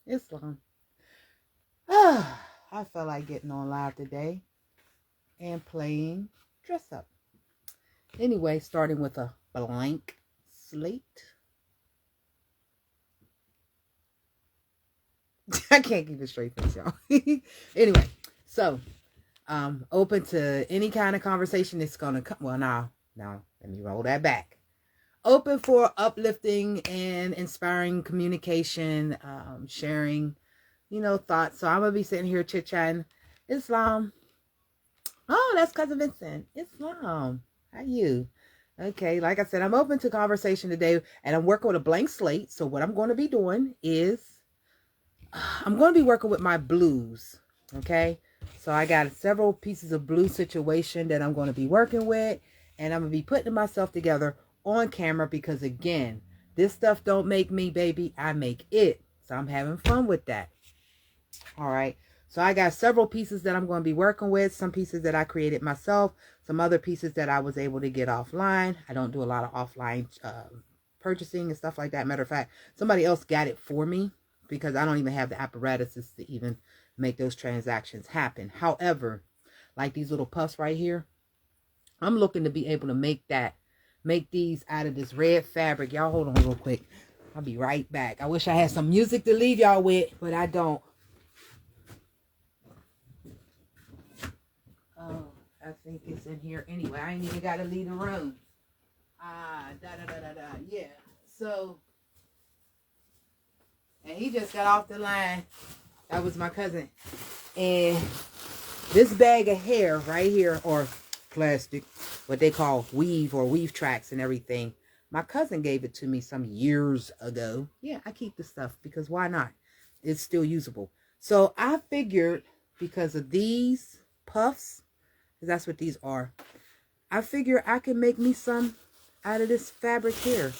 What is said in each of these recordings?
Islam. I felt like getting on live today and playing dress up. Anyway, starting with a blank slate. I can't keep a straight face, y'all. Anyway, so open to any kind of conversation that's gonna come. Well, now, let me roll that back. Open for uplifting and inspiring communication, sharing, thoughts. So I'm gonna be sitting here chit chatting. Islam. Oh, that's Cousin Vincent. Islam. How you? Okay, like I said, I'm open to conversation today, and I'm working with a blank slate. So what I'm going to be doing is I'm going to be working with my blues. Okay, so I got several pieces of blue situation that I'm going to be working with, and I'm going to be putting myself together on camera because, again, this stuff don't make me, baby. I make it. So I'm having fun with that. All right. So I got several pieces that I'm going to be working with. Some pieces that I created myself. Some other pieces that I was able to get offline. I don't do a lot of offline purchasing and stuff like that. Matter of fact, somebody else got it for me because I don't even have the apparatuses to even make those transactions happen. However, like these little puffs right here, I'm looking to be able to make these out of this red fabric. Y'all hold on real quick. I'll be right back. I wish I had some music to leave y'all with, but I don't. Oh, I think it's in here anyway. I ain't even got to leave the room. Yeah. So, and he just got off the line. That was my cousin. And this bag of hair right here, or plastic, what they call weave or weave tracks and everything. My cousin gave it to me some years ago. Yeah, I keep the stuff because why not? It's still usable. So I figured because of these puffs, because that's what these are, I figure I can make me some out of this fabric here.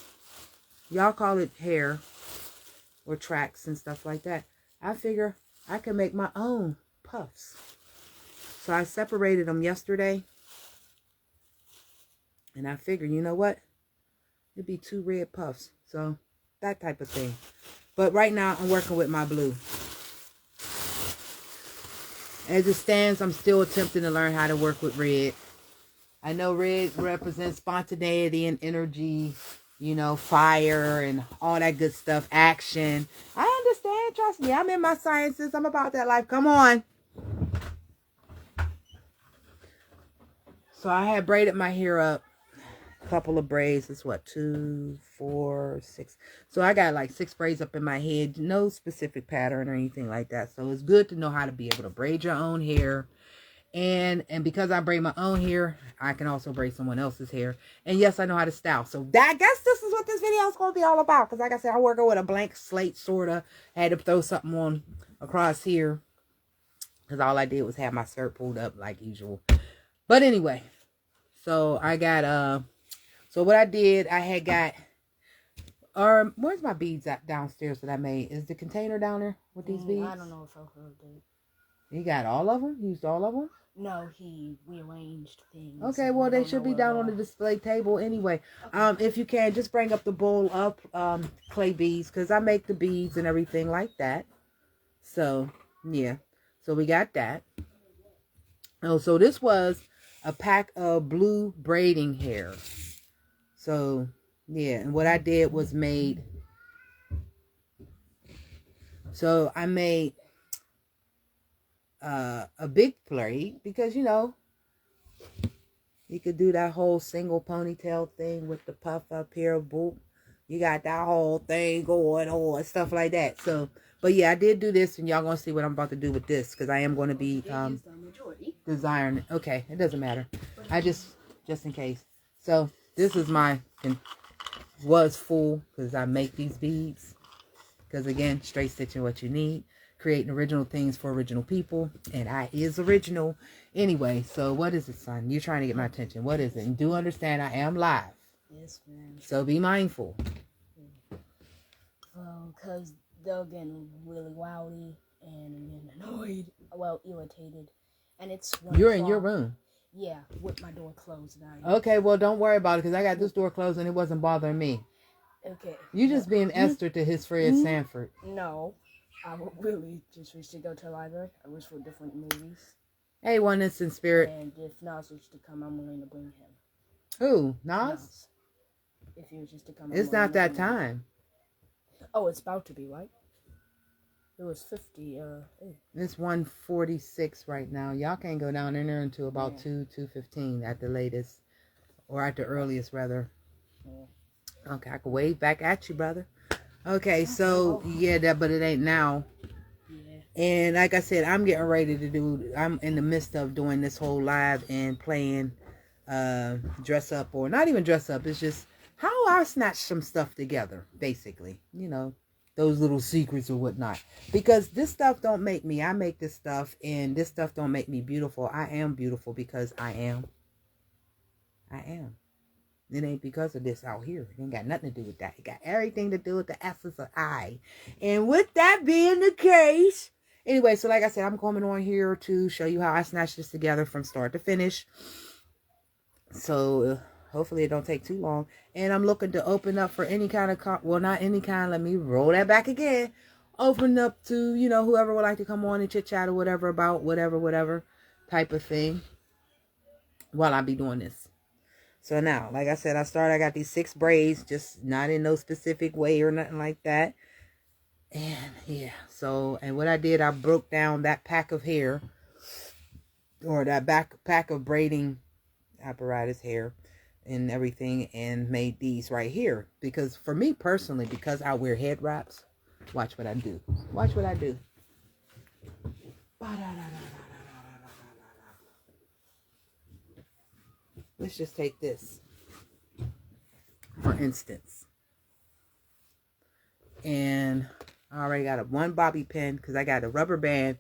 Y'all call it hair or tracks and stuff like that. I figure I can make my own puffs. So I separated them yesterday. And I figured, you know what? It'd be 2 red puffs. So that type of thing. But right now I'm working with my blue. As it stands, I'm still attempting to learn how to work with red. I know red represents spontaneity and energy, fire and all that good stuff, action. I understand, trust me. I'm in my sciences. I'm about that life. Come on. So I had braided my hair up. A couple of braids. It's what, 2, 4, 6. So I got like 6 braids up in my head. No specific pattern or anything like that. So it's good to know how to be able to braid your own hair. And because I braid my own hair, I can also braid someone else's hair. And yes, I know how to style. So I guess this is what this video is going to be all about. Because like I said, I'm working with a blank slate, sort of. I had to throw something on across here. Because all I did was have my skirt pulled up like usual. But anyway. So I got, so what I did, I had got, where's my beads at downstairs that I made? Is the container down there with these beads? I don't know if I heard it. You got all of them? Used all of them? No, he rearranged things. Okay, well, they should be down on the display table anyway. Okay. If you can, just bring up the bowl up, clay beads, because I make the beads and everything like that. So, yeah. So we got that. Oh, so this was a pack of blue braiding hair. So, yeah. And what I did was so I made a big braid because, you could do that whole single ponytail thing with the puff up here, boop. You got that whole thing going on, stuff like that. So, but yeah, I did do this, and y'all gonna see what I'm about to do with this, because I am going to be desiring. Okay, it doesn't matter. I just in case. So this is was full because I make these beads. Because again, straight stitching what you need. Creating original things for original people. And I is original. Anyway, so what is it, son? You're trying to get my attention. What is it? And do understand I am live. Yes, ma'am. So be mindful. Because they're getting really rowdy and getting annoyed. Well, irritated. And it's You're in your room. Yeah, with my door closed. Okay, well, don't worry about it, because I got this door closed and it wasn't bothering me. Okay. You just being Esther to his Fred Sanford. No. I would really just wish to go to the library. I wish for different movies. Hey, Oneness in Spirit. And if Nas was to come, I'm willing to bring him. Who? Nas? If he was just to come, it's not that time. Oh, it's about to be, right? It was 50. It's 1:46 right now. Y'all can't go down in there until about 2:15 at the latest, or at the earliest, rather. Yeah. Okay, I can wave back at you, brother. Okay, so yeah, but it ain't now. Yeah. And like I said, I'm getting ready to do. I'm in the midst of doing this whole live and playing, dress up, or not even dress up. It's just how I snatch some stuff together, basically. You know. Those little secrets or whatnot. Because this stuff don't make me. I make this stuff. And this stuff don't make me beautiful. I am beautiful because I am. I am. It ain't because of this out here. It ain't got nothing to do with that. It got everything to do with the essence of I. And with that being the case. Anyway, so like I said, I'm coming on here to show you how I snatch this together from start to finish. So hopefully it don't take too long. And I'm looking to open up for any kind of, well, not any kind. Let me roll that back again. Open up to, you know, whoever would like to come on and chit chat or whatever about whatever type of thing while I be doing this. So now, like I said, I got these 6 braids, just not in no specific way or nothing like that. And yeah, so, and what I did, I broke down that pack of hair or that pack of braiding apparatus hair and everything, and made these right here. Because for me personally, because I wear head wraps, watch what I do. Watch what I do. Let's just take this, for instance. And I already got one bobby pin because I got a rubber band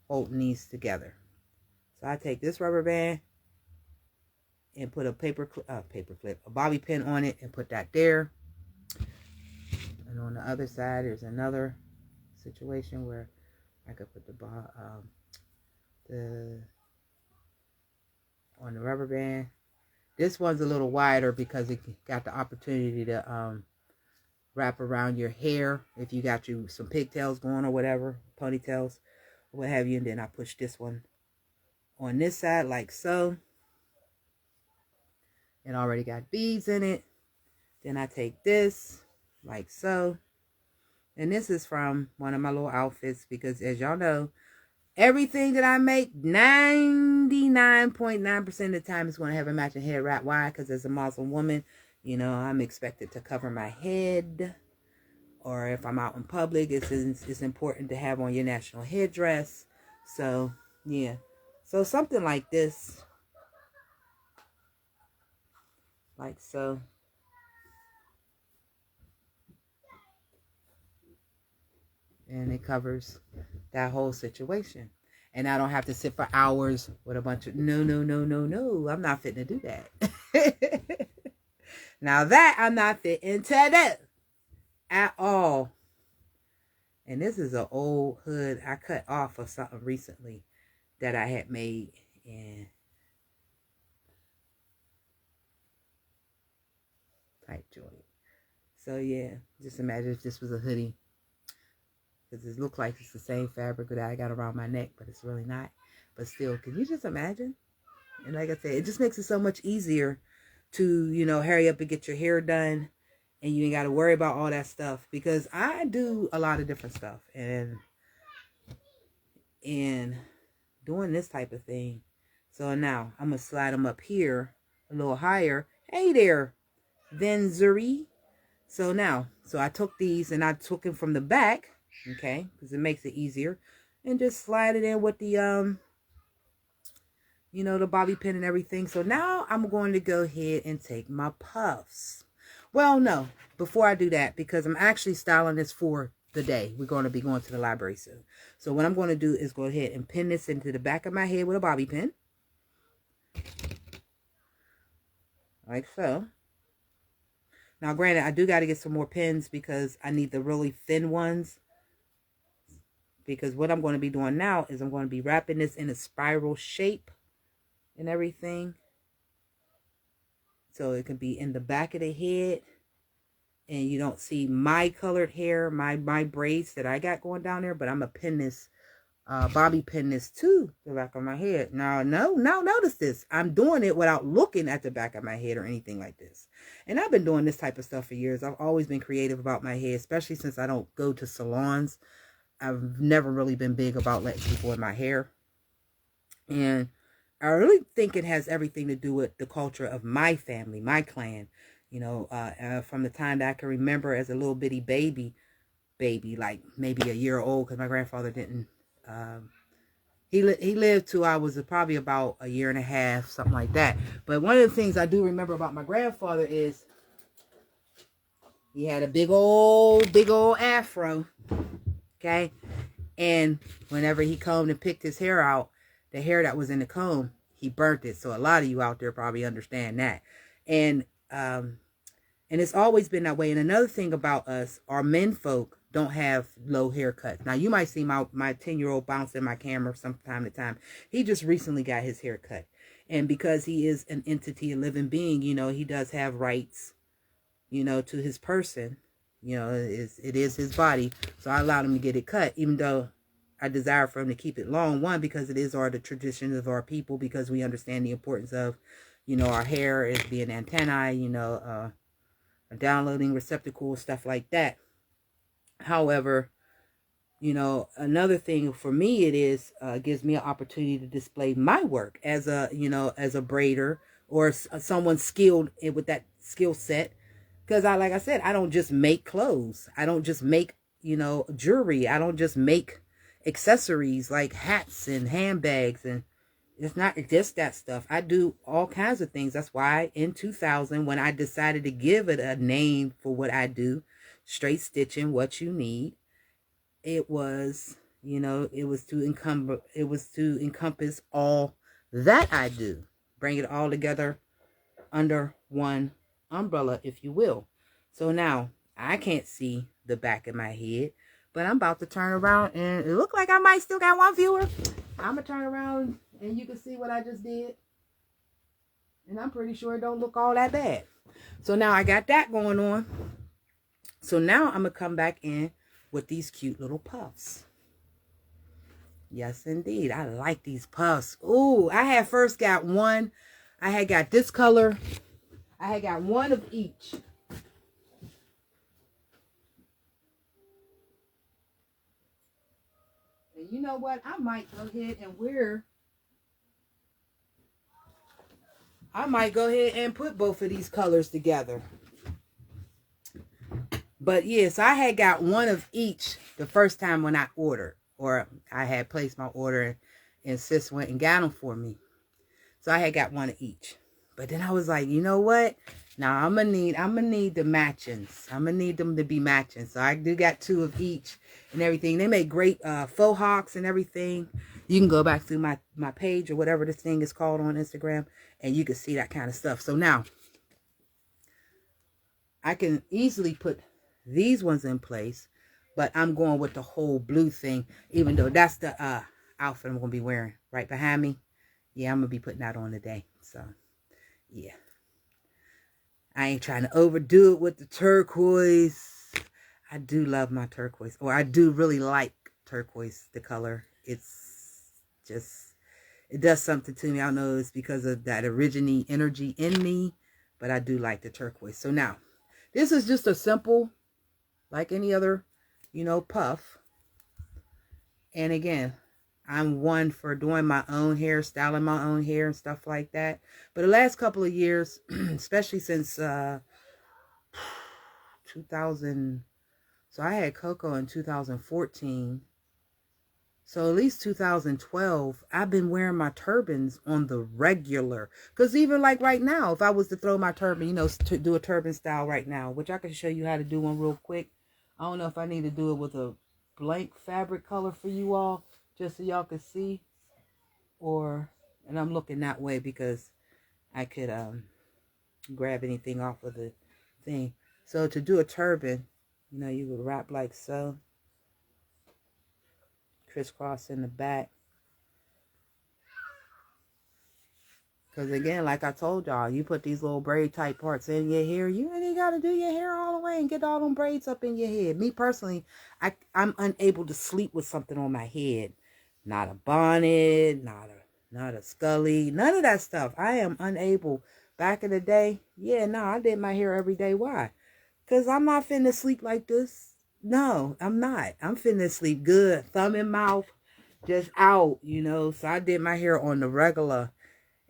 holding these together. So I take this rubber band and put a a bobby pin on it and put that there. And on the other side, there's another situation where I could put on the rubber band. This one's a little wider because it got the opportunity to wrap around your hair if you got some pigtails going or whatever, ponytails, or what have you. And then I push this one on this side like so. It already got beads in it. Then I take this like so. And this is from one of my little outfits because, as y'all know, everything that I make, 99.9% of the time is going to have a matching head wrap. Why? Because as a Muslim woman, you know, I'm expected to cover my head. Or if I'm out in public, it's important to have on your national headdress. So, yeah. So something like this. Like so. And it covers that whole situation. And I don't have to sit for hours with a bunch of, no. I'm not fitting to do that. Now that I'm not fitting to do at all. And this is an old hood I cut off of something recently that I had made. And tight joint. So yeah, just imagine if this was a hoodie. Because it looks like it's the same fabric that I got around my neck, but it's really not. But still, can you just imagine? And like I said, it just makes it so much easier to, you know, hurry up and get your hair done. And you ain't got to worry about all that stuff. Because I do a lot of different stuff. And doing this type of thing. So now, I'm going to slide them up here a little higher. Hey there, Venzuri. So now, so I took these and I took them from the back. Okay, because it makes it easier. And just slide it in with the, you know, the bobby pin and everything. So now I'm going to go ahead and take my puffs. Well, no, before I do that, because I'm actually styling this for the day. We're going to be going to the library soon. So what I'm going to do is go ahead and pin this into the back of my head with a bobby pin. Like so. Now, granted, I do got to get some more pins because I need the really thin ones. Because what I'm going to be doing now is I'm going to be wrapping this in a spiral shape and everything. So it can be in the back of the head and you don't see my colored hair, my braids that I got going down there, but I'm gonna pin this, bobby pin this to the back of my head. Now notice this. I'm doing it without looking at the back of my head or anything like this. And I've been doing this type of stuff for years. I've always been creative about my hair, especially since I don't go to salons. I've never really been big about letting people in my hair. And I really think it has everything to do with the culture of my family, my clan. You know, from the time that I can remember as a little bitty baby, like maybe a year old, because my grandfather didn't, he lived till I was probably about a year and a half, something like that. But one of the things I do remember about my grandfather is he had a big old afro, okay? And whenever he combed and picked his hair out, the hair that was in the comb, he burnt it. So a lot of you out there probably understand that. And it's always been that way. And another thing about us, our men folk don't have low haircuts. Now, you might see my 10-year-old bouncing my camera from time to time. He just recently got his hair cut. And because he is an entity, a living being, you know, he does have rights, you know, to his person. You know, it is his body. So I allowed him to get it cut, even though I desire for him to keep it long. One, because it is the traditions of our people, because we understand the importance of, you know, our hair as being antennae, you know, a downloading receptacle, stuff like that. However, you know, another thing for me, it is gives me an opportunity to display my work as a, you know, as a braider or someone skilled with that skill set. Because like I said, I don't just make clothes. I don't just make, you know, jewelry. I don't just make accessories like hats and handbags, and it's not just that stuff. I do all kinds of things. That's why in 2000, when I decided to give it a name for what I do, Straight Stitching What You Need, it was, you know, it was to encompass all that I do, bring it all together under one umbrella, if you will. So now I can't see the back of my head, but I'm about to turn around, and it looked like I might still got one viewer. I'm gonna turn around and you can see what I just did, and I'm pretty sure it don't look all that bad. So now I got that going on. So now I'm gonna come back in with these cute little puffs. Yes, indeed. I like these puffs. Ooh, I had first got one. I had got this color. I had got one of each. And you know what? I might go ahead and put both of these colors together. But yes, I had got one of each the first time when I ordered, or I had placed my order, and sis went and got them for me. So I had got one of each. But then I was like, you know what? Now I'm gonna need the matchings. I'm gonna need them to be matching. So I do got two of each and everything. They make great faux hawks and everything. You can go back through my page or whatever this thing is called on Instagram, and you can see that kind of stuff. So now I can easily put these ones in place, but I'm going with the whole blue thing, even though that's the outfit I'm gonna be wearing right behind me. Yeah, I'm gonna be putting that on today. So yeah, I ain't trying to overdo it with the turquoise. I do love my turquoise, or I do really like turquoise, the color. It's just, it does something to me. I don't know, it's because of that originating energy in me, but I do like the turquoise. So now, this is just a simple, like any other, you know, puff. And again, I'm one for doing my own hair, styling my own hair and stuff like that. But the last couple of years, especially since 2000, so I had Coco in 2014. So at least 2012, I've been wearing my turbans on the regular. Because even like right now, if I was to throw my turban, you know, to do a turban style right now, which I can show you how to do one real quick. I don't know if I need to do it with a blank fabric color for you all, just so y'all can see. And I'm looking that way because I could grab anything off of the thing. So to do a turban, you know, you would wrap like so. Crisscross in the back. Because again, like I told y'all, you put these little braid type parts in your hair, you ain't got to do your hair all the way and get all them braids up in your head. Me personally, I'm unable to sleep with something on my head. Not a bonnet, not a scully, none of that stuff. I am unable. Back in the day, yeah, no, I did my hair every day. Why? Because I'm not finna sleep like this. No, I'm not. I'm finna sleep good, thumb in mouth, just out, you know. So I did my hair on the regular.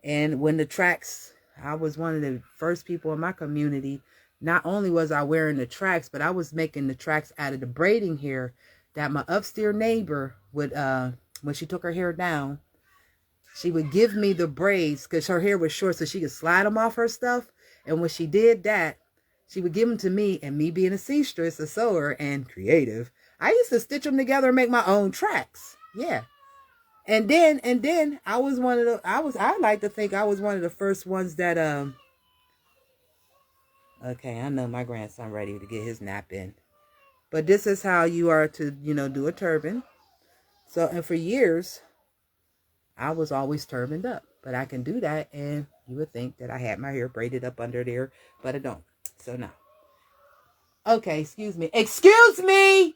And when the tracks, I was one of the first people in my community. Not only was I wearing the tracks, but I was making the tracks out of the braiding hair that my upstairs neighbor would, when she took her hair down, she would give me the braids because her hair was short so she could slide them off her stuff. And when she did that, she would give them to me, and me being a seamstress, a sewer, and creative, I used to stitch them together and make my own tracks. Yeah. And then I was one of the, I like to think I was one of the first ones that, okay, I know my grandson ready to get his nap in. But this is how you are to, you know, do a turban. So, and for years, I was always turbaned up. But I can do that, and you would think that I had my hair braided up under there, but I don't. So, no. Okay, excuse me. Excuse me!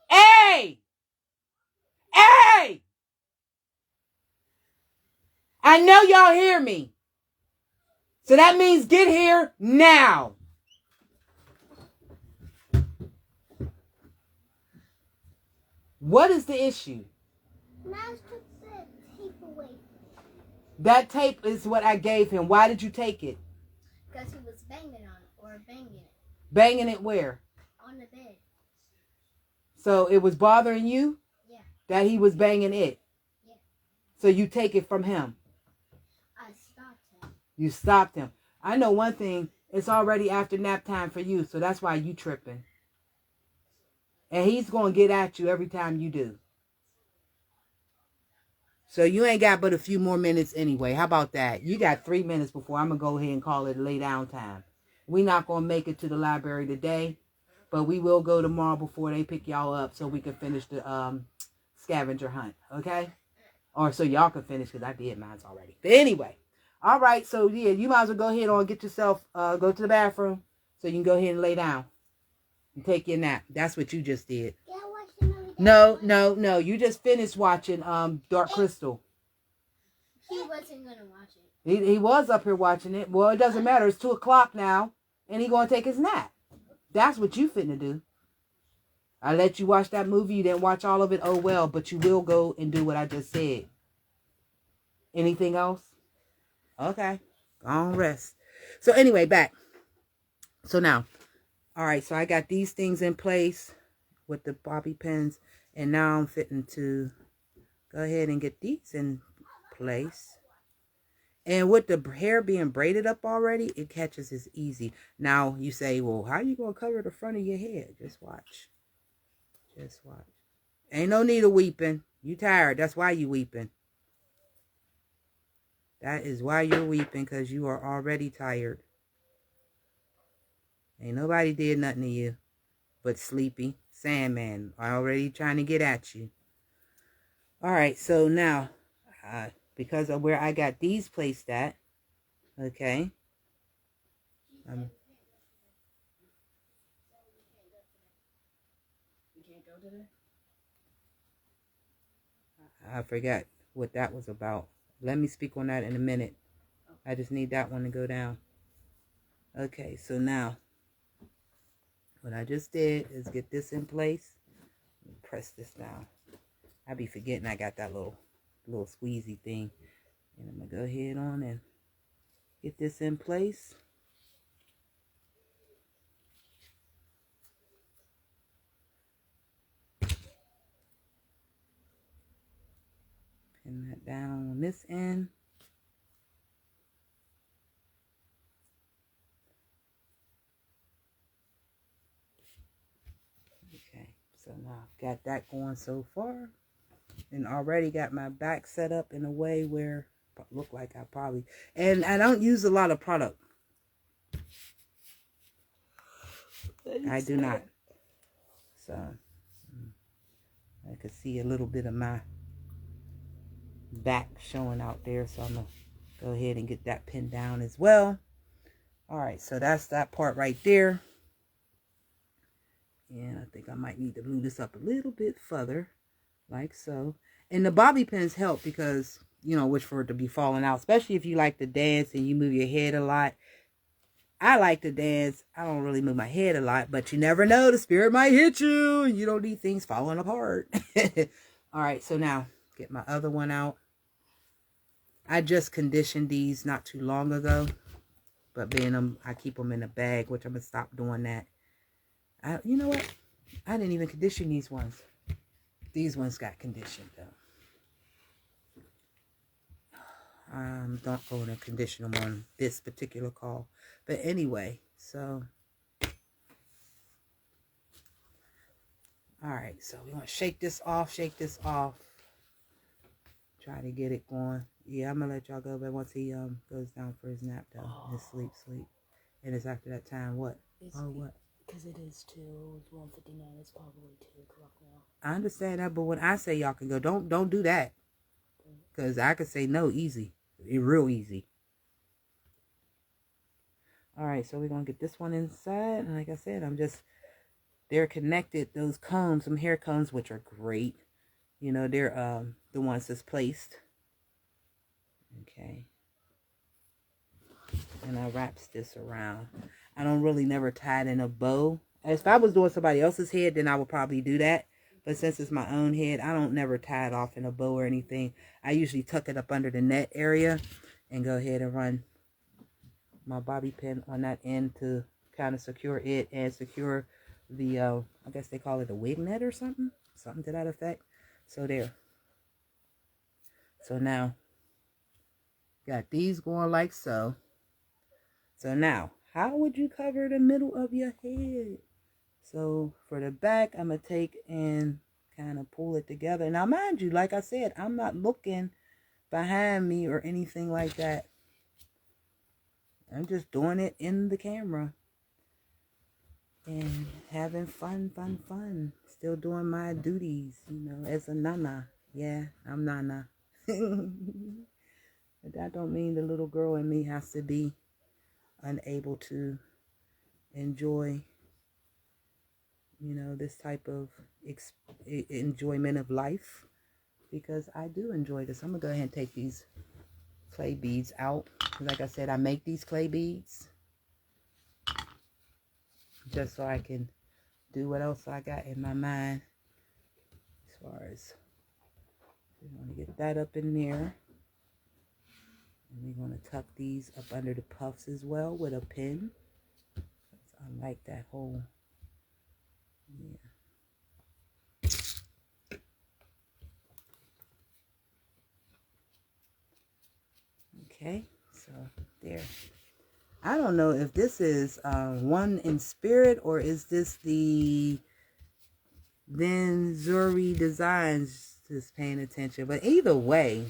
Hey! Hey! I know y'all hear me. So that means get here now. What is the issue? Mouse took the tape away. That tape is what I gave him. Why did you take it? Because he was banging on it, or banging it. Banging it where? On the bed. So it was bothering you? Yeah. That he was banging it? Yeah. So you take it from him? I stopped him. You stopped him. I know one thing. It's already after nap time for you, so that's why you tripping. And he's going to get at you every time you do. So you ain't got but a few more minutes anyway. How about that? You got 3 minutes before I'm going to go ahead and call it lay down time. We're not going to make it to the library today, but we will go tomorrow before they pick y'all up so we can finish the scavenger hunt, okay? Or so y'all can finish because I did mine already. But anyway, all right, so yeah, you might as well go ahead and get yourself, go to the bathroom so you can go ahead and lay down and take your nap. That's what you just did. Yeah, I watched the movie. No. You just finished watching Dark Crystal. He wasn't going to watch it. He was up here watching it. Well, it doesn't matter. It's 2 o'clock now, and he going to take his nap. That's what you finna do. I let you watch that movie. You didn't watch all of it. Oh, well, but you will go and do what I just said. Anything else? Okay. Go on, rest. So anyway, back. So now, all right, so I got these things in place with the bobby pins, and now I'm fitting to go ahead and get these in place. And with the hair being braided up already, it catches as easy. Now you say, well, how you going to cover the front of your head? Just watch. Just watch. Ain't no need of weeping. You tired. That's why you weeping. That is why you're weeping, because you are already tired. Ain't nobody did nothing to you but Sleepy. Sandman already trying to get at you. All right, so now, because of where I got these placed at, okay. You can't go today? I forgot what that was about. Let me speak on that in a minute. I just need that one to go down. Okay, so now, what I just did is get this in place. Press this down. I be forgetting I got that little squeezy thing. And I'm going to go ahead on and get this in place. Pin that down on this end. Okay, so now I've got that going so far. And already got my back set up in a way where look like I probably, and I don't use a lot of product. I do not. So I could see a little bit of my back showing out there, so I'm gonna go ahead and get that pinned down as well. All right, so that's that part right there. And I think I might need to move this up a little bit further, like so. And the bobby pins help because, you know, which for it to be falling out, especially if you like to dance and you move your head a lot. I like to dance. I don't really move my head a lot, but you never know. The spirit might hit you and you don't need things falling apart. All right, so now get my other one out. I just conditioned these not too long ago, but being I keep them in a bag, which I'm going to stop doing that. You know what? I didn't even condition these ones. These ones got conditioned though. Don't go in and condition them on this particular call. But anyway, so. Alright, so we want to shake this off, Try to get it going. Yeah, I'm going to let y'all go, but once he goes down for his nap though, his sleep. And it's after that time, what? What? Because it is 1:59, it's probably 2 o'clock now. I understand that, but when I say y'all can go, don't do that. Because I could say no easy. Real easy. Alright, so we're going to get this one inside. And like I said, they're connected. Those combs, some hair combs, which are great. You know, they're the ones that's placed. Okay. And I wraps this around. I don't really never tie it in a bow. If I was doing somebody else's head, then I would probably do that. But since it's my own head, I don't never tie it off in a bow or anything. I usually tuck it up under the net area and go ahead and run my bobby pin on that end to kind of secure it and secure the, I guess they call it a wig net or something. Something to that effect. So there. So now, got these going like so. So now, how would you cover the middle of your head? So for the back, I'm going to take and kind of pull it together. Now, mind you, like I said, I'm not looking behind me or anything like that. I'm just doing it in the camera. And having fun. Still doing my duties, you know, as a nana. Yeah, I'm nana. But that don't mean the little girl in me has to be unable to enjoy, you know, this type of enjoyment of life, because I do enjoy this. I'm gonna go ahead and take these clay beads out. Like I said, I make these clay beads just so I can do what else I got in my mind as far as, we want to get that up in there. And we're going to tuck these up under the puffs as well with a pin. I like that whole, yeah. Okay, so there. I don't know if this is one in spirit or is this the then Zuri Designs just paying attention. But either way,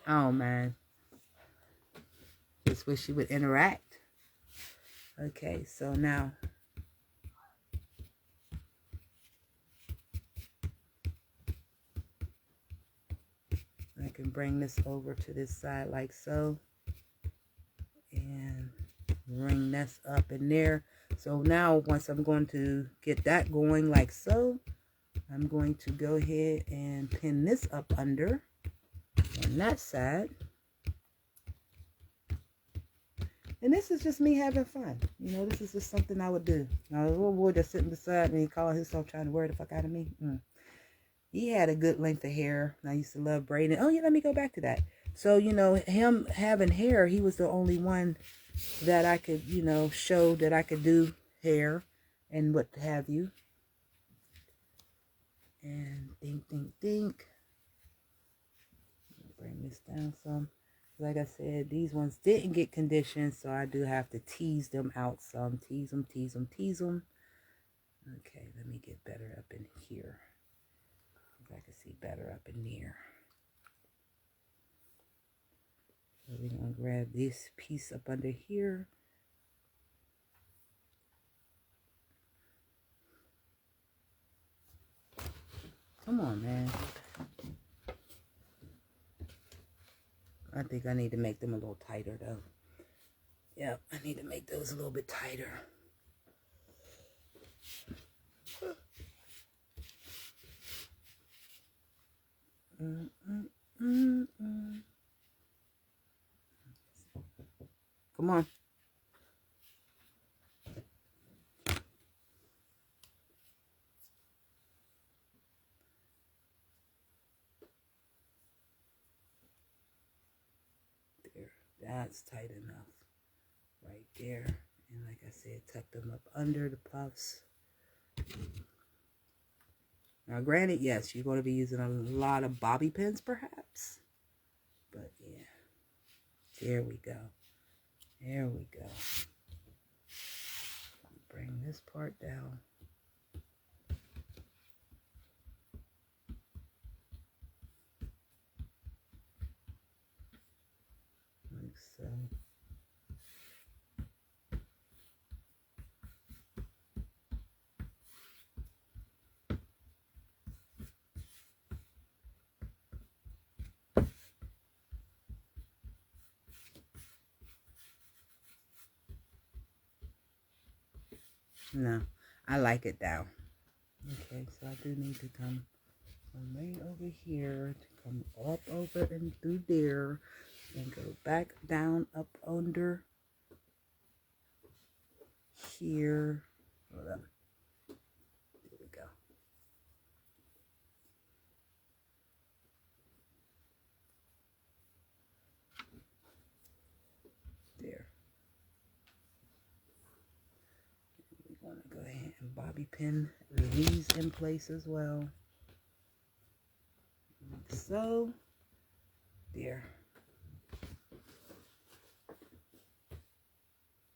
oh man. Just wish you would interact. Okay, so now I can bring this over to this side like so. And bring this up in there. So now once I'm going to get that going like so, I'm going to go ahead and pin this up under on that side. And this is just me having fun. You know, this is just something I would do. Now, the little boy that's sitting beside me, calling himself trying to wear the fuck out of me. He had a good length of hair. I used to love braiding. Oh, yeah, let me go back to that. So, you know, him having hair, he was the only one that I could, you know, show that I could do hair and what have you. And think. Bring this down some. Like I said, these ones didn't get conditioned, so I do have to tease them out some. Tease them. Okay, let me get better up in here. If I can see better up in there. So we're going to grab this piece up under here. Come on, man. I think I need to make them a little tighter though. Yep, I need to make those a little bit tighter. Come on. There, that's tight enough. Right there. And like I said, tuck them up under the puffs. Now, granted, yes, you're going to be using a lot of bobby pins, perhaps. But, yeah. There we go. There we go. Bring this part down. Like so. No, I like it down. Okay, so I do need to come from right over here to come up over and through there and go back down up under here. Hold up. There we go. There. We're going to go ahead and bobby pin these in place as well. Like so. There.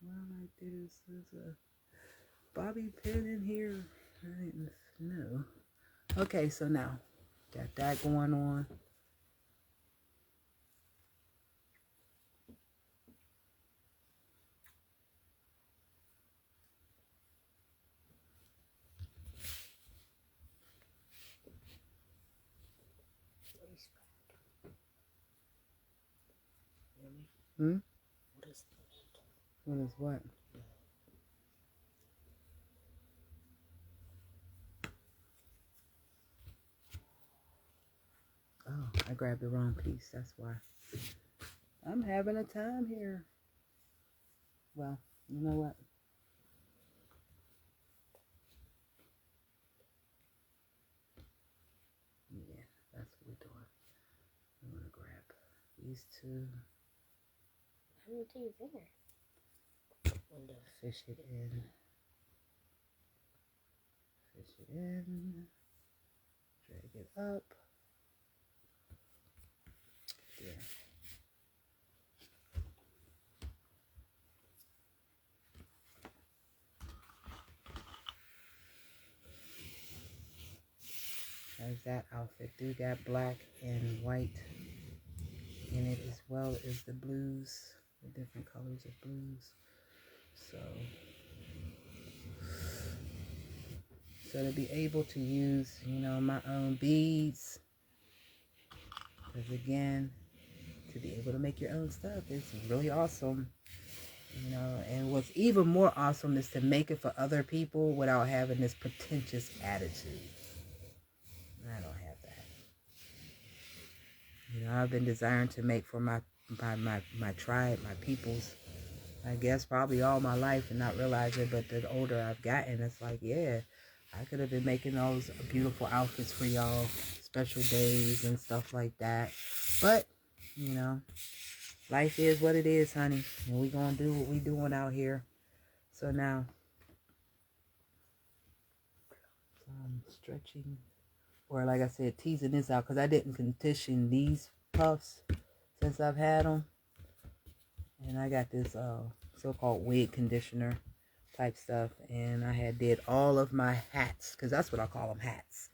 Well, I did there's a bobby pin in here. I didn't know. Okay, so now got that going on. Hmm? What is what? Oh, I grabbed the wrong piece. That's why. I'm having a time here. Well, you know what? Yeah, that's what we're doing. I'm going to grab these two. How do you take your finger? Fish it in. Fish it in. Drag it up. There. As that outfit do got black and white in it as well as the blues, the different colors of blues. So to be able to use, you know, my own beads, because again, to be able to make your own stuff is really awesome, you know. And what's even more awesome is to make it for other people without having this pretentious attitude. I don't have that. You know, I've been desiring to make for my tribe, my peoples, I guess probably all my life and not realize it. But the older I've gotten, it's like, yeah, I could have been making those beautiful outfits for y'all, special days and stuff like that. But, you know, life is what it is, honey. And we gonna do what we doing out here. So now, I'm stretching, or like I said, teasing this out, because I didn't condition these puffs since I've had them. And I got this so-called wig conditioner type stuff, and I had did all of my hats, because that's what I call them, hats.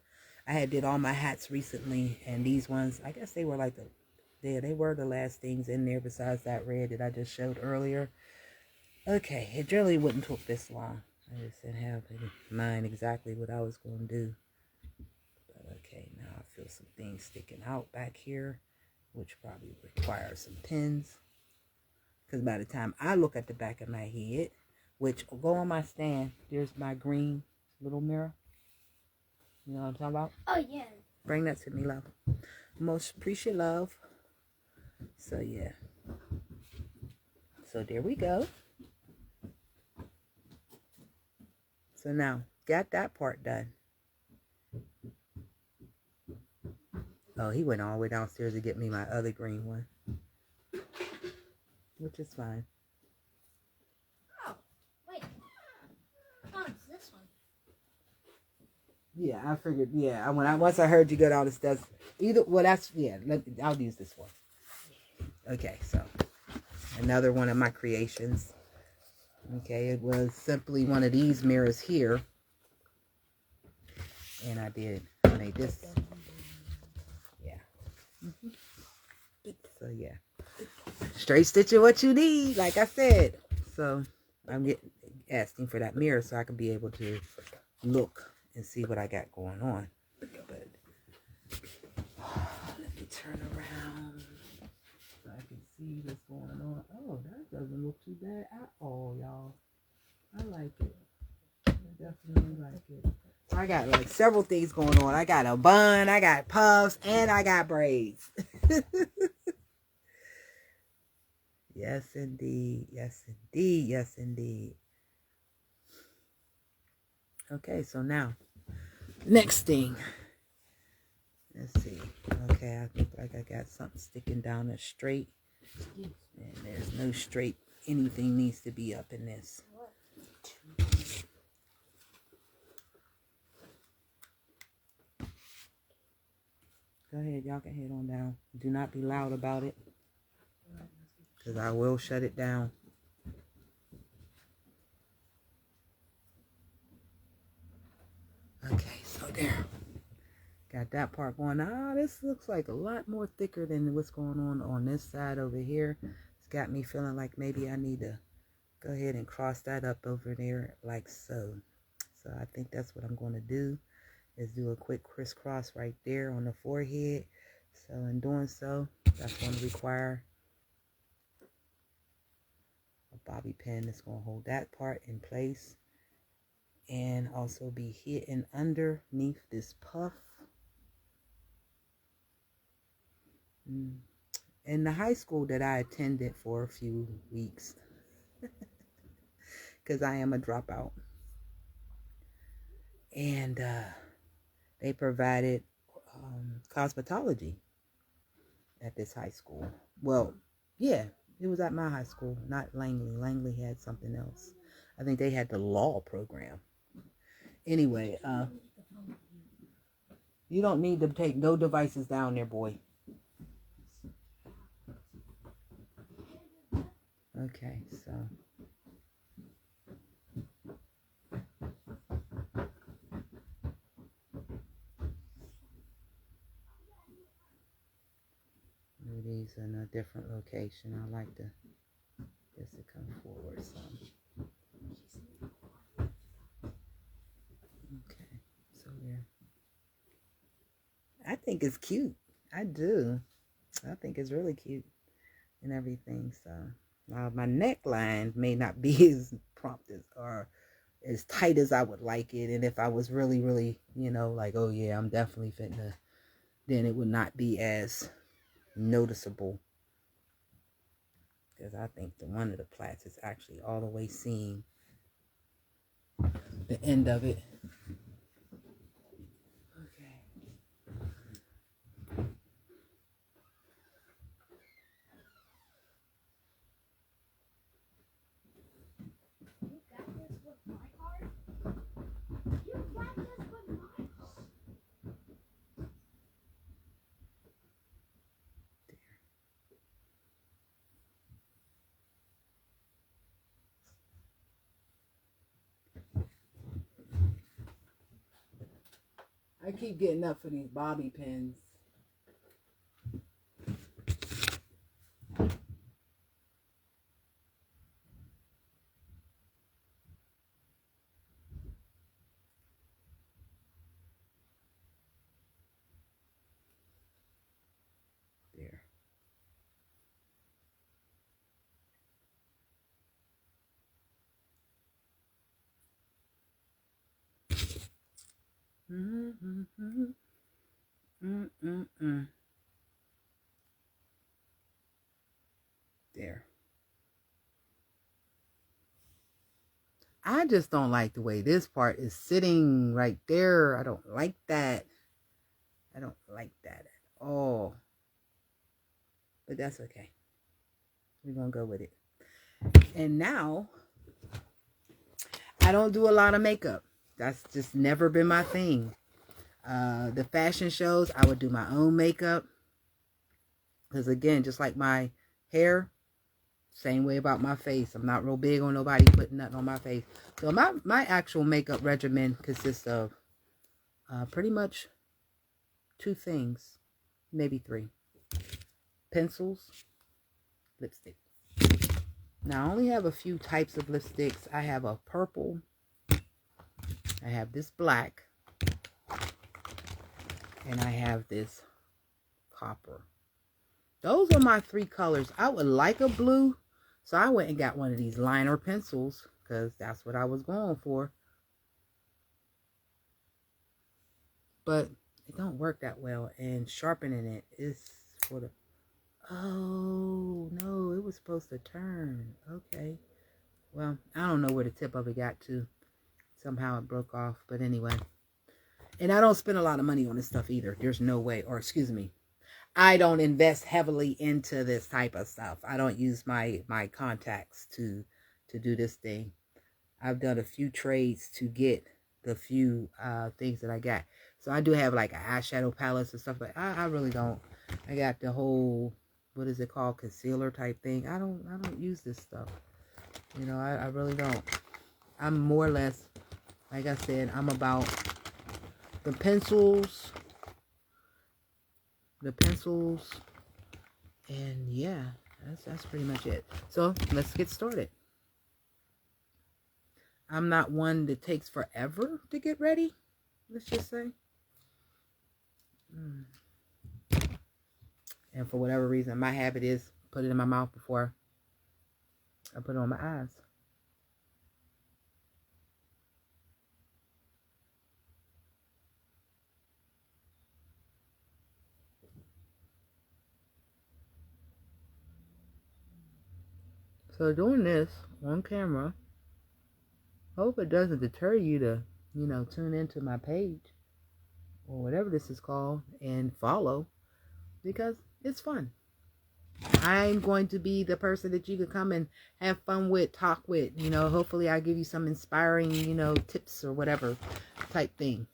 I had did all my hats recently, and these ones, I guess they were like they were the last things in there besides that red that I just showed earlier. Okay, it generally wouldn't took this long. I just didn't have in mind exactly what I was going to do. But okay, now I feel some things sticking out back here, which probably requires some pins. Because by the time I look at the back of my head, which will go on my stand, there's my green little mirror. You know what I'm talking about? Oh, yeah. Bring that to me, love. Most appreciate love. So, yeah. So, there we go. So, now, got that part done. Oh, he went all the way downstairs to get me my other green one. Which is fine. Oh, wait. Oh, it's this one. Yeah, I figured. Yeah, once I heard you go down the steps, I'll use this one. Okay, so another one of my creations. Okay, it was simply one of these mirrors here, and I made this. Yeah. So yeah, straight stitching what you need, like I said. So I'm asking for that mirror so I can be able to look and see what I got going on. But let me turn around so I can see what's going on. Oh, that doesn't look too bad at all, y'all. I like it. I definitely like it. So I got like several things going on. I got a bun, I got puffs, and I got braids. Yes, indeed. Yes, indeed. Yes, indeed. Okay, so now, next thing. Let's see. Okay, I think like I got something sticking down there straight. And there's no straight. Anything needs to be up in this. Go ahead, y'all can head on down. Do not be loud about it, because I will shut it down. Okay, so there. Got that part going. This looks like a lot more thicker than what's going on this side over here. It's got me feeling like maybe I need to go ahead and cross that up over there like so. So I think that's what I'm going to do, is do a quick crisscross right there on the forehead. So in doing so, that's going to require a bobby pin that's going to hold that part in place and also be hidden underneath this puff. In the high school that I attended for a few weeks, because I am a dropout, and they provided cosmetology at this high school. Well, yeah, it was at my high school, not Langley. Langley had something else. I think they had the law program. Anyway, you don't need to take no devices down there, boy. Okay, so move these in a different location. I like this to come forward some. Okay, so there. I think it's cute. I do. I think it's really cute and everything. So my neckline may not be as prompt as or as tight as I would like it. And if I was really, really, like, oh yeah, I'm definitely fitting to, then it would not be as noticeable. Because I think one of the plaits is actually all the way seeing the end of it. I keep getting up for these bobby pins. There. There. I just don't like the way this part is sitting right there. I don't like that. I don't like that at all. But that's okay. We're going to go with it. And now, I don't do a lot of makeup. That's just never been my thing. The fashion shows, I would do my own makeup. Because again, just like my hair, same way about my face. I'm not real big on nobody putting nothing on my face. So my actual makeup regimen consists of pretty much 2 things, maybe 3. Pencils, lipstick. Now, I only have a few types of lipsticks. I have a purple. I have this black. And I have this copper. Those are my 3 colors. I would like a blue. So I went and got one of these liner pencils. Because that's what I was going for. But it don't work that well. And sharpening it is for the... Oh, no. It was supposed to turn. Okay. Well, I don't know where the tip of it got to. Somehow it broke off. But anyway. And I don't spend a lot of money on this stuff either. There's no way. Or excuse me. I don't invest heavily into this type of stuff. I don't use my contacts to do this thing. I've done a few trades to get the few things that I got. So I do have like an eyeshadow palettes and stuff, but I really don't. I got the whole, what is it called, concealer type thing. I don't use this stuff. You know, I really don't. I'm more or less, like I said, I'm about the pencils. And yeah, that's pretty much it. So let's get started. I'm not one that takes forever to get ready, let's just say. And for whatever reason, my habit is put it in my mouth before I put it on my eyes. So doing this on camera, hope it doesn't deter you to, you know, tune into my page or whatever this is called and follow, because it's fun. I'm going to be the person that you can come and have fun with, talk with, you know, hopefully I give you some inspiring, you know, tips or whatever type thing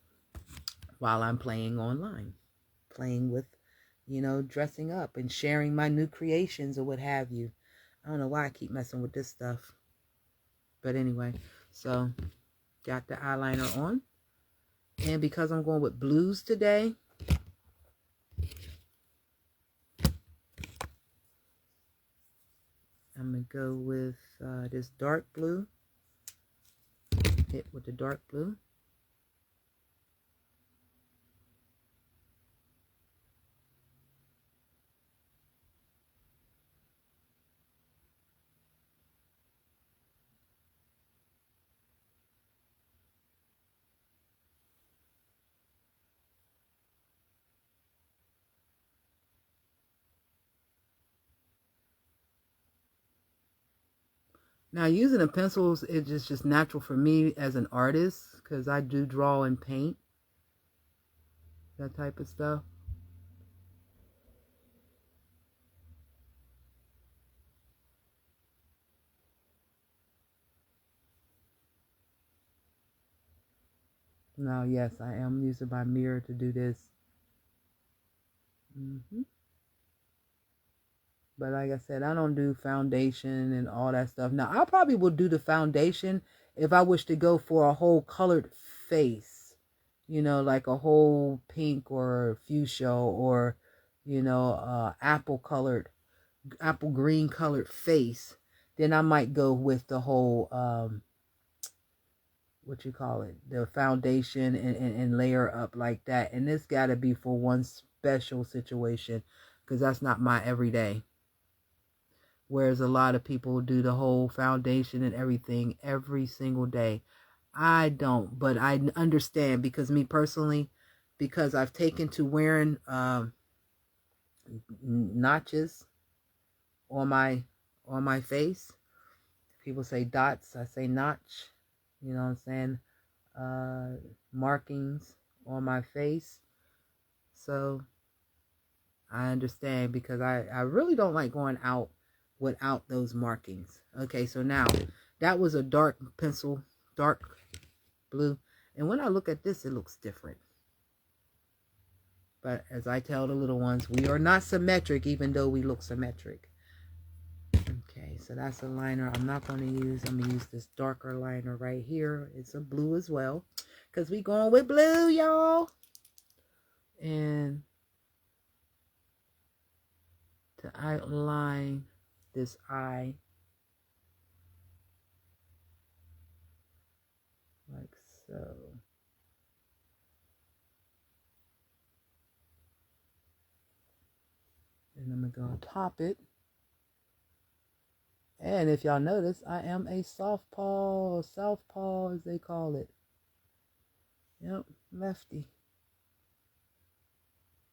while I'm playing online, playing with, you know, dressing up and sharing my new creations or what have you. I don't know why I keep messing with this stuff. But anyway, so got the eyeliner on. And because I'm going with blues today, I'm going to go with this dark blue. Hit with the dark blue. Now, using the pencils, it's just natural for me as an artist, because I do draw and paint, that type of stuff. Now, yes, I am using my mirror to do this. But like I said, I don't do foundation and all that stuff. Now, I probably will do the foundation if I wish to go for a whole colored face. You know, like a whole pink or fuchsia or, you know, apple green colored face. Then I might go with the whole, the foundation and layer up like that. And this got to be for one special situation, because that's not my everyday. Whereas a lot of people do the whole foundation and everything every single day. I don't, but I understand because me personally, because I've taken to wearing notches on my face. People say dots, I say notch. You know what I'm saying? Markings on my face. So I understand because I really don't like going out without those markings. Okay, so now that was a dark pencil, dark blue. And when I look at this, it looks different. But as I tell the little ones, we are not symmetric even though we look symmetric. Okay, so that's a liner I'm not going to use. I'm going to use this darker liner right here. It's a blue as well because we going with blue, y'all. And to outline this eye like so. And I'm going to top it. And if y'all notice, I am a southpaw as they call it. Yep, lefty.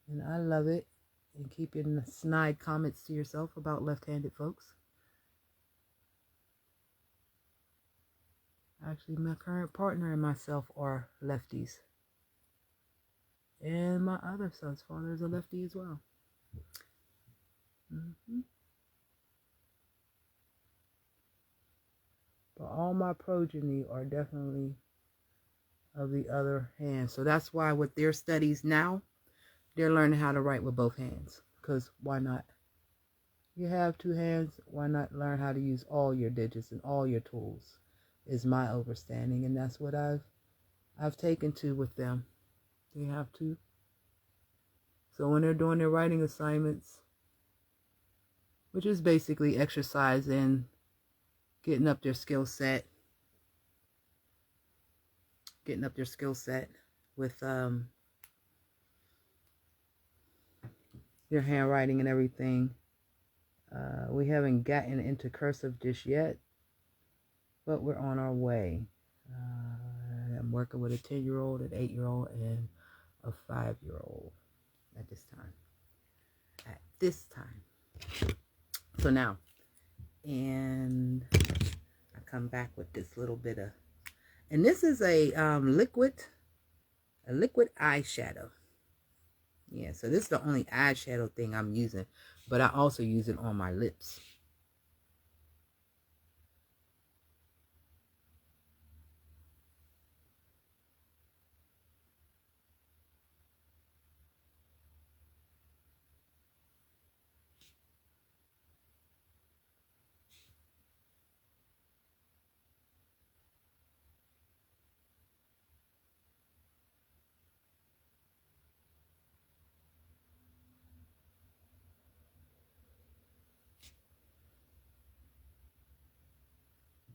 And I love it. And keep your snide comments to yourself about left-handed folks. Actually, my current partner and myself are lefties. And my other son's father is a lefty as well. But all my progeny are definitely of the other hand. So that's why with their studies now, they're learning how to write with both hands. Because why not? You have two hands, why not learn how to use all your digits and all your tools? Is my understanding, and that's what I've taken to with them. They have to. So when they're doing their writing assignments, which is basically exercise in getting up their skill set with their handwriting and everything. We haven't gotten into cursive just yet, but we're on our way. I'm working with a 10-year-old, an 8-year-old, and a 5-year-old at this time. So now, and I come back with this little bit of, and this is a liquid eyeshadow. Yeah, so this is the only eyeshadow thing I'm using, but I also use it on my lips.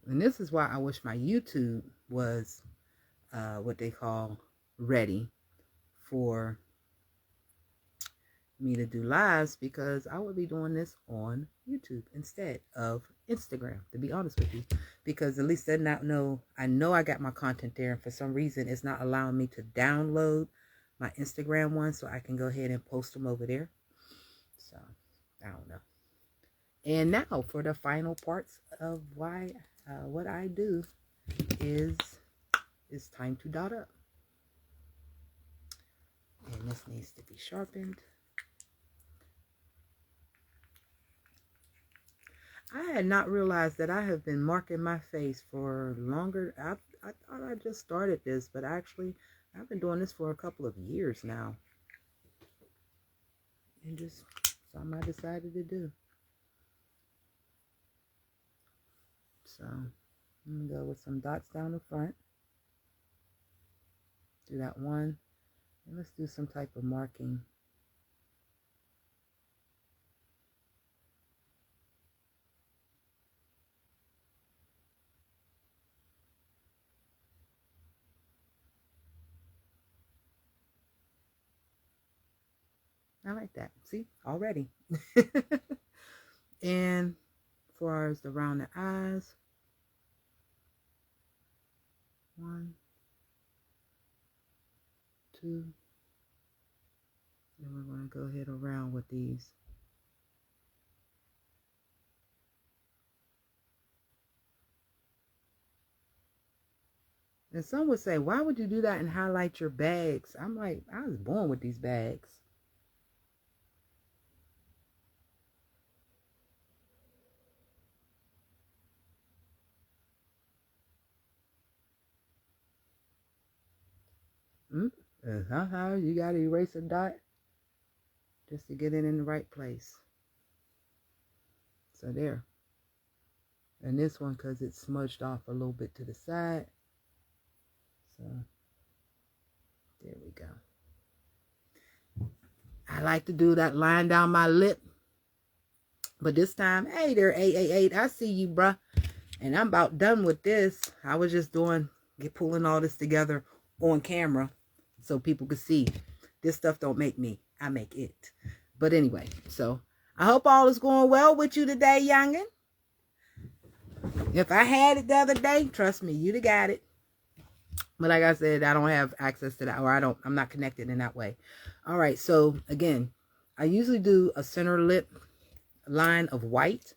And this is why I wish my YouTube was what they call ready for me to do lives, because I would be doing this on YouTube instead of Instagram, to be honest with you, because at least then I know I got my content there, and for some reason it's not allowing me to download my Instagram one, so I can go ahead and post them over there. So I don't know. And now for the final parts of why what I do is it's time to dot up. And this needs to be sharpened. I had not realized that I have been marking my face for longer. I thought I just started this, but actually I've been doing this for a couple of years now. And just something I decided to do. So I'm going to go with some dots down the front. Do that one. And let's do some type of marking. I like that. See, already. And as far as around the eyes, 1, 2. And we're going to go ahead around with these. And some would say, why would you do that and highlight your bags? I'm like, I was born with these bags. You got to erase a dot just to get it in the right place. So there. And this one, because it's smudged off a little bit to the side. So there we go. I like to do that line down my lip. But this time, hey there, 888. I see you, bruh. And I'm about done with this. I was just pulling all this together on camera so people could see. This stuff don't make me. I make it. But anyway, so I hope all is going well with you today, youngin'. If I had it the other day, trust me, you'd have got it. But like I said, I don't have access to that, or I'm not connected in that way. All right, so again, I usually do a center lip line of white,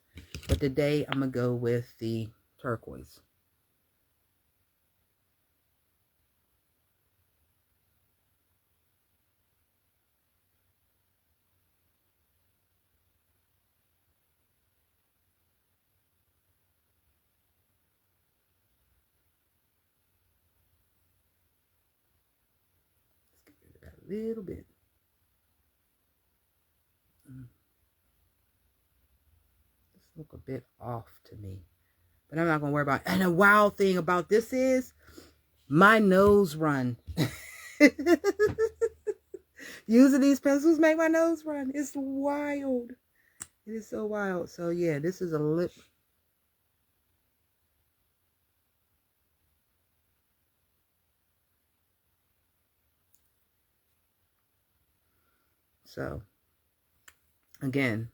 but today I'm gonna go with the turquoise. A little bit. This look a bit off to me, but I'm not gonna worry about it. And the wild thing about this is my nose run. Using these pencils make my nose run. It's wild. It is so wild. So yeah, this is a lip. So, again,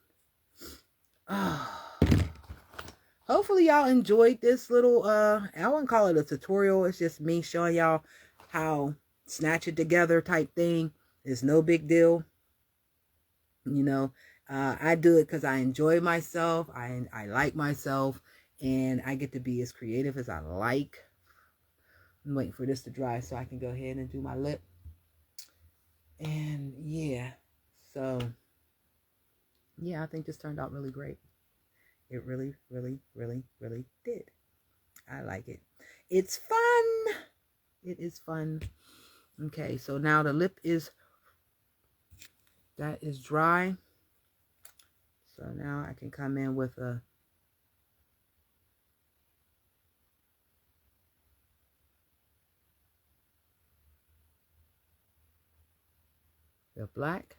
hopefully y'all enjoyed this little, I wouldn't call it a tutorial. It's just me showing y'all how snatch it together type thing. It's no big deal. You know, I do it because I enjoy myself. I like myself, and I get to be as creative as I like. I'm waiting for this to dry so I can go ahead and do my lip. And yeah. So, yeah, I think this turned out really great. It really, really, really, really did. I like it. It's fun. It is fun. Okay, so now the lip that is dry. So now I can come in with the black.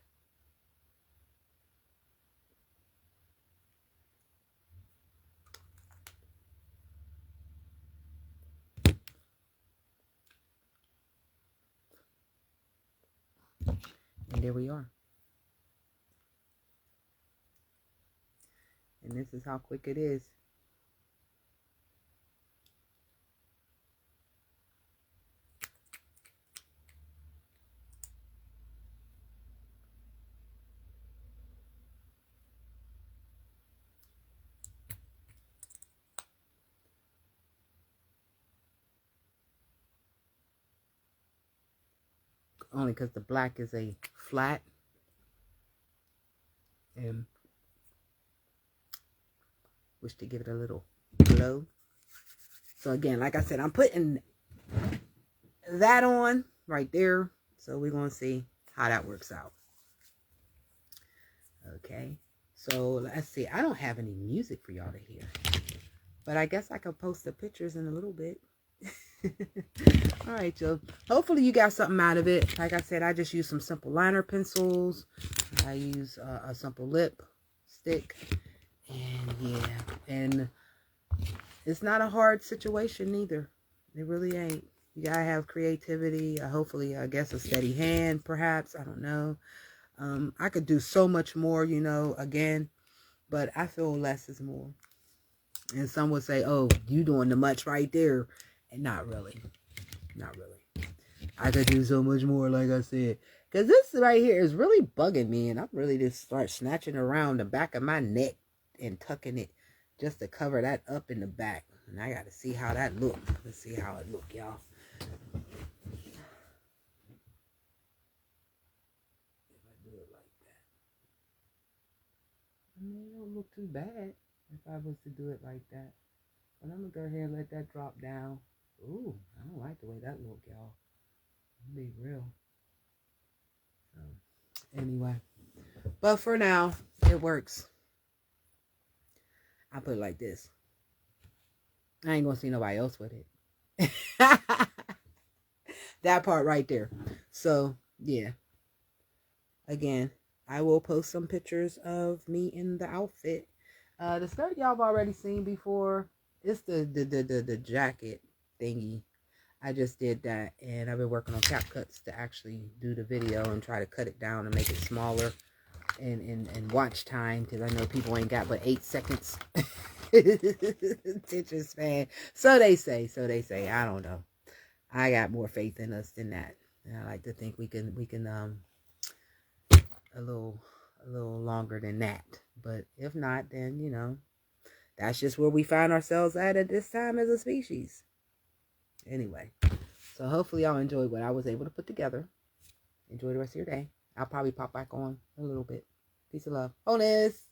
And there we are. And this is how quick it is. Only because the black is a flat. And wish to give it a little glow. So again, like I said, I'm putting that on right there. So we're going to see how that works out. Okay. So let's see. I don't have any music for y'all to hear. But I guess I could post the pictures in a little bit. All right, Joe. Hopefully you got something out of it. Like I said, I just use some simple liner pencils. I use a simple lip stick. And yeah. And it's not a hard situation either. It really ain't. You gotta have creativity. Hopefully, I guess a steady hand, perhaps. I don't know. I could do so much more, you know, again. But I feel less is more. And some would say, oh, you doing too much right there. And not really. Not really. I could do so much more, like I said. Because this right here is really bugging me. And I'm really just start snatching around the back of my neck and tucking it just to cover that up in the back. And I got to see how that look. Let's see how it look, y'all. If I do it like that. I mean, it don't look too bad if I was to do it like that. But I'm going to go ahead and let that drop down. Ooh, I don't like the way that look, y'all. Be real. So, anyway. But for now, it works. I put it like this. I ain't going to see nobody else with it. That part right there. So, yeah. Again, I will post some pictures of me in the outfit. The skirt y'all have already seen before. It's the jacket thingy. I just did that, and I've been working on CapCuts to actually do the video and try to cut it down and make it smaller and watch time, because I know people ain't got but 8 seconds attention span. So they say. I don't know. I got more faith in us than that, and I like to think we can a little longer than that. But if not, then you know, that's just where we find ourselves at this time as a species. Anyway, so hopefully y'all enjoyed what I was able to put together. Enjoy the rest of your day. I'll probably pop back on in a little bit. Peace and love. Bonus!